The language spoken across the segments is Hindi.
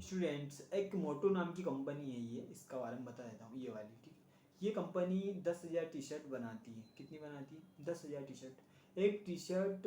स्टूडेंट्स, एक मोटो नाम की कंपनी है, ये इसका बारे में बता देता हूँ। ये वाली, ठीक है। ये कंपनी 10,000 टी शर्ट बनाती है। कितनी बनाती है? 10,000 टी शर्ट। एक टी शर्ट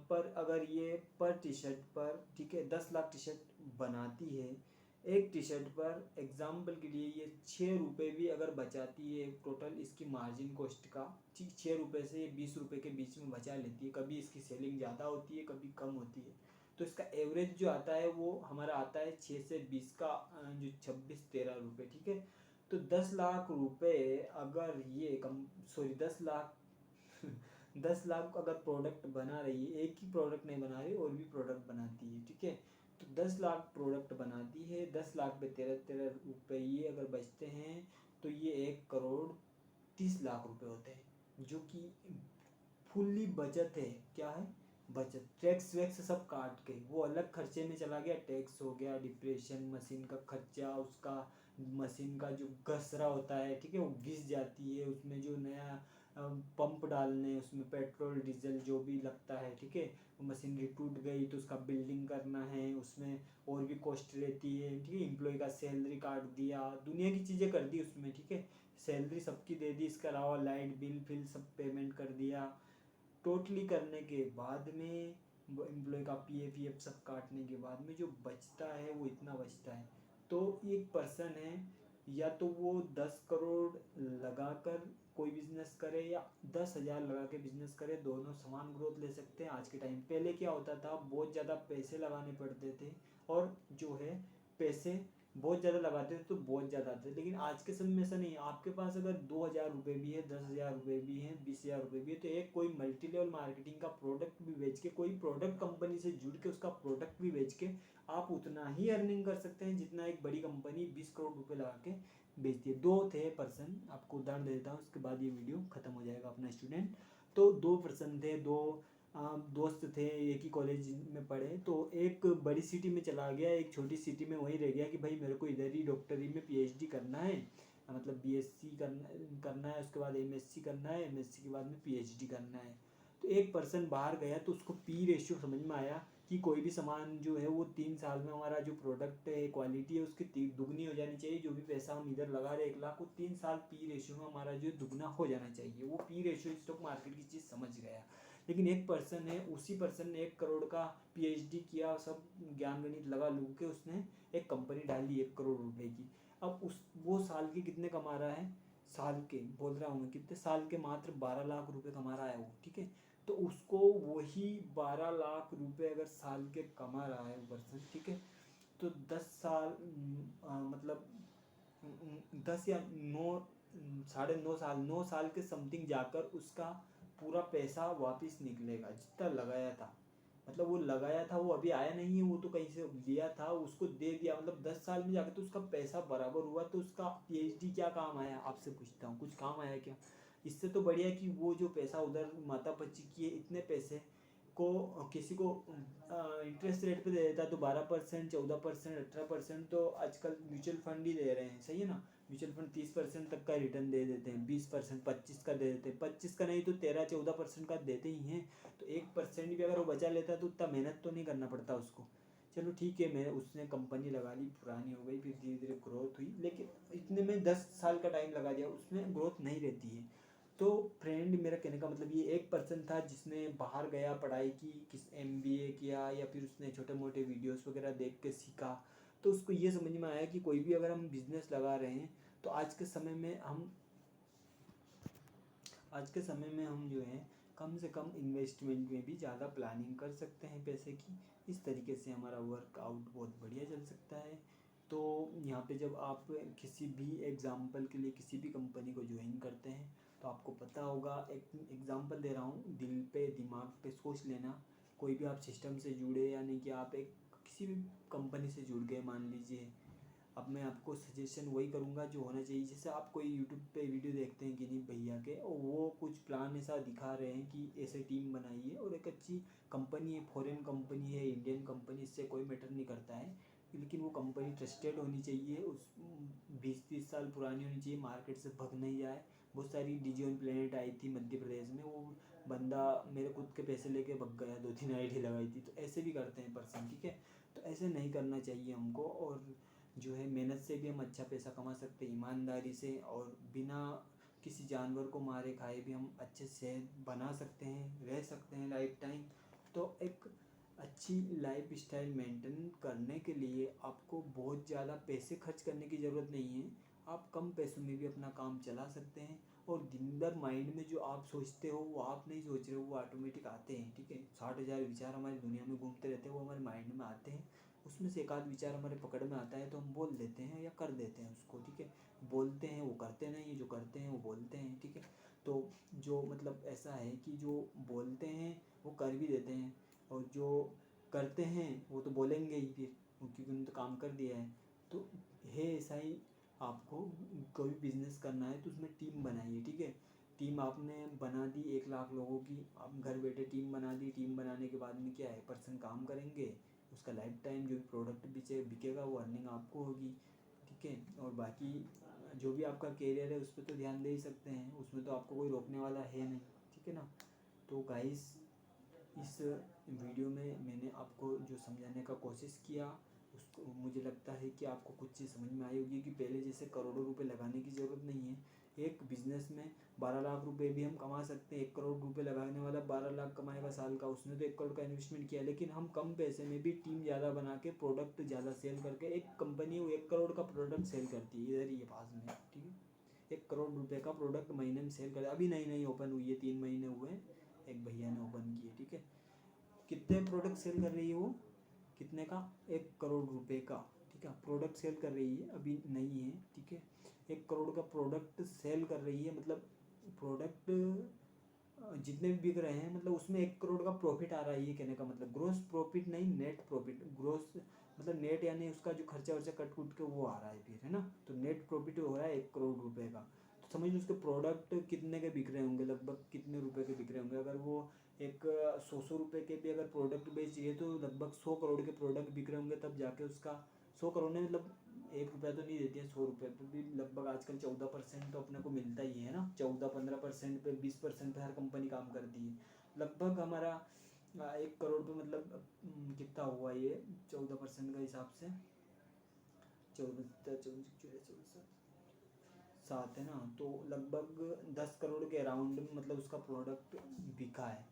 पर अगर ये पर टी शर्ट पर, ठीक है, 10 लाख टी शर्ट बनाती है। एक टी शर्ट पर एग्जाम्पल के लिए ये 6 रुपये भी अगर बचाती है टोटल इसकी मार्जिन कॉस्ट का, ठीक, 6 रुपये से ये 20 रुपये के बीच में बचा लेती है। कभी इसकी सेलिंग ज़्यादा होती है, कभी कम होती है। तो इसका एवरेज जो आता है वो हमारा आता है 6 से 20 का, जो 26-13 रुपये, ठीक है। तो 10 लाख रुपए अगर ये कम, सॉरी 10 लाख 10 लाख अगर प्रोडक्ट बना रही है, एक ही प्रोडक्ट नहीं बना रही, और भी प्रोडक्ट बनाती है, ठीक है। तो 10 लाख प्रोडक्ट बनाती है, 10 लाख पे 13-13 रुपये अगर बचते हैं तो ये 1 करोड़ 30 लाख रुपए होते हैं, जो कि फुल्ली बचत है। क्या है? बचत। टैक्स वैक्स सब काट के वो अलग खर्चे में चला गया। टैक्स हो गया, डिप्रेशन, मशीन का खर्चा, उसका मशीन का जो घसरा होता है, ठीक है, वो घिस जाती है। उसमें जो नया पंप डालने, उसमें पेट्रोल डीजल जो भी लगता है, ठीक है। वो मशीनरी टूट गई तो उसका बिल्डिंग करना है, उसमें और भी कॉस्ट रहती है, ठीक है। एम्प्लॉय का सैलरी काट दिया, दुनिया की चीज़ें कर दी उसमें, ठीक है। सैलरी सबकी दे दी, इसके अलावा लाइट बिल फिल सब पेमेंट कर दिया। टोटली करने के बाद में एम्प्लॉय का पीएफ सब काटने के बाद में जो बचता है वो इतना बचता है। तो एक पर्सन है, या तो वो 10 करोड़ लगाकर कोई बिजनेस करे या 10,000 लगा के बिजनेस करे, दोनों समान ग्रोथ ले सकते हैं आज के टाइम। पहले क्या होता था, बहुत ज़्यादा पैसे लगाने पड़ते थे, और जो है पैसे बहुत ज़्यादा लगाते थे तो बहुत ज़्यादा आते थे। लेकिन आज के समय में ऐसा नहीं है। आपके पास अगर 2,000 रुपये भी है, 10,000 रुपये भी हैं, 20,000 रुपये भी है, तो एक कोई मल्टी लेवल मार्केटिंग का प्रोडक्ट भी बेच के, कोई प्रोडक्ट कंपनी से जुड़ के उसका प्रोडक्ट भी बेच के आप उतना ही अर्निंग कर सकते हैं जितना एक बड़ी कंपनी 20 करोड़ रुपये लगा के बेचती है। दो थे पर्सन, आपको उदाहरण दे देता हूँ, उसके बाद ये वीडियो खत्म हो जाएगा अपना स्टूडेंट। तो दो पर्सन थे, दो दोस्त थे, एक ही कॉलेज में पढ़े। तो एक बड़ी सिटी में चला गया, एक छोटी सिटी में वहीं रह गया कि भाई मेरे को इधर ही डॉक्टरी में पीएचडी करना है, मतलब बीएससी करना है, उसके बाद एमएससी करना है, एमएससी के बाद में पीएचडी करना है। तो एक पर्सन बाहर गया तो उसको पी रेशियो समझ में आया कि कोई भी सामान जो है वो 3 साल में हमारा जो प्रोडक्ट है, क्वालिटी है, उसकी दुगनी हो जानी चाहिए। जो भी पैसा हम इधर लगा रहे 1 लाख, वो 3 साल पी रेशियो में हमारा जो दुगना हो जाना चाहिए। वो पी रेशियो स्टॉक मार्केट की चीज़ समझ गया। लेकिन एक पर्सन है, उसी पर्सन ने 1 करोड़ का पीएचडी किया, सब ज्ञान गणित लगा लू के उसने एक कंपनी डाली 1 करोड़ रुपए की। अब उस वो साल के कितने कमा रहा है? साल के बोल रहा हूँ मैं, कितने साल के? मात्र 12 लाख रुपए कमा रहा है वो, ठीक है। तो उसको वही 12 लाख रुपए अगर साल के कमा रहा है वो पर्सन, ठीक है, तो 10 साल मतलब 10 या 9, 9.5 साल, 9 साल के समथिंग जाकर उसका पूरा पैसा वापस निकलेगा जितना लगाया था। मतलब वो लगाया था, वो अभी आया नहीं है, वो तो कहीं से लिया था, उसको दे दिया, मतलब 10 साल में जाकर तो उसका पैसा बराबर हुआ। तो उसका पीएचडी क्या काम आया? आपसे पूछता हूँ, कुछ काम आया क्या? इससे तो बढ़िया कि वो जो पैसा उधर माता पच्ची किए, इतने पैसे को किसी को इंटरेस्ट रेट पे दे देता तो 12%, 14%, 18%, तो आजकल म्यूचुअल फंड ही दे रहे हैं, सही है ना। म्यूचुअल फंड 30% तक का रिटर्न दे देते हैं, 20%, 25 का दे देते हैं, 25 का नहीं तो 13-14% का देते ही हैं। तो 1% भी अगर वो बचा लेता तो उतना मेहनत तो नहीं करना पड़ता उसको। चलो ठीक है, मैं उसने कंपनी लगा ली, पुरानी हो गई, फिर धीरे धीरे ग्रोथ हुई, लेकिन इतने में 10 साल का टाइम लगा दिया, उसमें ग्रोथ नहीं रहती है। तो फ्रेंड, मेरा कहने का मतलब ये एक पर्सन था जिसने बाहर गया, पढ़ाई की, किस एमबीए किया, या फिर उसने छोटे मोटे वीडियोस वगैरह देख के सीखा। तो उसको ये समझ में आया कि कोई भी अगर हम बिजनेस लगा रहे हैं तो आज के समय में हम जो है कम से कम इन्वेस्टमेंट में भी ज़्यादा प्लानिंग कर सकते हैं पैसे की। इस तरीके से हमारा वर्कआउट बहुत बढ़िया चल सकता है। तो यहाँ पे जब आप किसी भी एग्ज़ाम्पल के लिए किसी भी कंपनी को ज्वाइन करते हैं तो आपको पता होगा, एक एग्ज़ाम्पल दे रहा हूँ, दिल पे दिमाग पे सोच लेना। कोई भी आप सिस्टम से जुड़े, यानी कि आप एक किसी भी कंपनी से जुड़ गए मान लीजिए। अब मैं आपको सजेशन वही करूँगा जो होना चाहिए। जैसे आप कोई यूट्यूब पे वीडियो देखते हैं किन्हीं भैया के, और वो कुछ प्लान ऐसा दिखा रहे हैं कि ऐसे टीम बनाइए और एक अच्छी कंपनी है, फॉरेन कंपनी है, इंडियन कंपनी, इससे कोई मैटर नहीं करता है, लेकिन वो कंपनी ट्रस्टेड होनी चाहिए, उस 20-30 साल पुरानी होनी चाहिए, मार्केट से भग नहीं जाए। बहुत सारी डिजिटल प्लेनेट आई थी मध्य प्रदेश में, वो बंदा मेरे खुद के पैसे लेके भग गया, 2-3 आईडी लगाई थी। तो ऐसे भी करते हैं पर्सन, ठीक है। तो ऐसे नहीं करना चाहिए हमको। और जो है मेहनत से भी हम अच्छा पैसा कमा सकते हैं, ईमानदारी से, और बिना किसी जानवर को मारे खाए भी हम अच्छे से बना सकते हैं, रह सकते हैं लाइफ टाइम। तो एक अच्छी लाइफ स्टाइल मेंटेन करने के लिए आपको बहुत ज़्यादा पैसे खर्च करने की ज़रूरत नहीं है। आप कम पैसों में भी अपना काम चला सकते हैं। और दिन भर माइंड में जो आप सोचते हो वो आप नहीं सोच रहे हो, वो ऑटोमेटिक आते हैं, ठीक है। 60,000 विचार हमारी दुनिया में घूमते रहते हैं, वो हमारे माइंड में आते हैं। उसमें से एक आध विचार हमारे पकड़ में आता है तो हम बोल देते हैं या कर देते हैं उसको, ठीक है। बोलते हैं वो करते नहीं है, जो करते हैं वो बोलते हैं, ठीक है। तो जो मतलब ऐसा है कि जो बोलते हैं वो कर भी देते हैं, और जो करते हैं वो तो बोलेंगे ही फिर, क्योंकि उन्होंने तो काम कर दिया है। तो है ऐसा ही, आपको कोई बिजनेस करना है तो उसमें टीम बनाइए, ठीक है। टीम आपने बना दी 1 लाख लोगों की, आप घर बैठे टीम बना दी। टीम बनाने के बाद में क्या है, पर्सन काम करेंगे, उसका लाइफ टाइम जो भी प्रोडक्ट बिकेगा वो अर्निंग आपको होगी, ठीक है। और बाकी जो भी आपका कैरियर है उस पर तो ध्यान दे ही सकते हैं, उसमें तो आपको कोई रोकने वाला है नहीं, ठीक है ना। तो गाइस, इस वीडियो में मैंने आपको जो समझाने का कोशिश किया, उसको मुझे लगता है कि आपको कुछ चीज़ समझ में आई होगी कि पहले जैसे करोड़ों रुपए लगाने की ज़रूरत नहीं है। एक बिज़नेस में 12 लाख रुपए भी हम कमा सकते हैं। 1 करोड़ रुपए लगाने वाला 12 लाख कमाएगा साल का, उसने तो 1 करोड़ का इन्वेस्टमेंट किया। लेकिन हम कम पैसे में भी टीम ज़्यादा बना के प्रोडक्ट ज़्यादा सेल करके, एक कंपनी वो 1 करोड़ का प्रोडक्ट सेल करती है, इधर ही है पास में, ठीक है। 1 करोड़ रुपए का प्रोडक्ट महीने में सेल कर, अभी नई नई ओपन हुई है, 3 महीने हुए हैं, एक भैया ने ओपन की है, ठीक है। कितने प्रोडक्ट सेल कर रही है वो, कितने का, 1 करोड़ रुपए का, ठीक है। प्रोडक्ट सेल कर रही है, अभी नहीं है, ठीक है। 1 करोड़ का प्रोडक्ट सेल कर रही है, मतलब प्रोडक्ट जितने भी बिक रहे हैं, मतलब उसमें 1 करोड़ का प्रॉफिट आ रहा है, ये कहने का मतलब। ग्रोस प्रॉफिट नहीं, नेट प्रॉफिट। ग्रोस मतलब नेट, यानी उसका जो खर्चा वर्चा कट कुट के वो आ रहा है फिर, है ना। तो नेट प्रॉफिट हो रहा है 1 करोड़ रुपए का। तो समझ लो उसके प्रोडक्ट कितने के बिक रहे होंगे, लगभग कितने रुपए के बिक रहे होंगे। अगर वो एक 100 रुपए के भी अगर प्रोडक्ट बेच रही है तो लगभग 100 करोड़ के प्रोडक्ट बिक रहे होंगे, तब जाके उसका 100 करोड़ में, मतलब 1 रुपया तो नहीं देती है, 100 रुपये पे भी लगभग आजकल 14% तो अपने को मिलता ही है ना। 14-15% पे, 20% पे हर कंपनी काम करती है। लगभग हमारा 1 करोड़ पे मतलब कितना हुआ ये 14% का हिसाब से, 7 है ना। तो लगभग 10 करोड़ के अराउंड मतलब उसका प्रोडक्ट बिका है।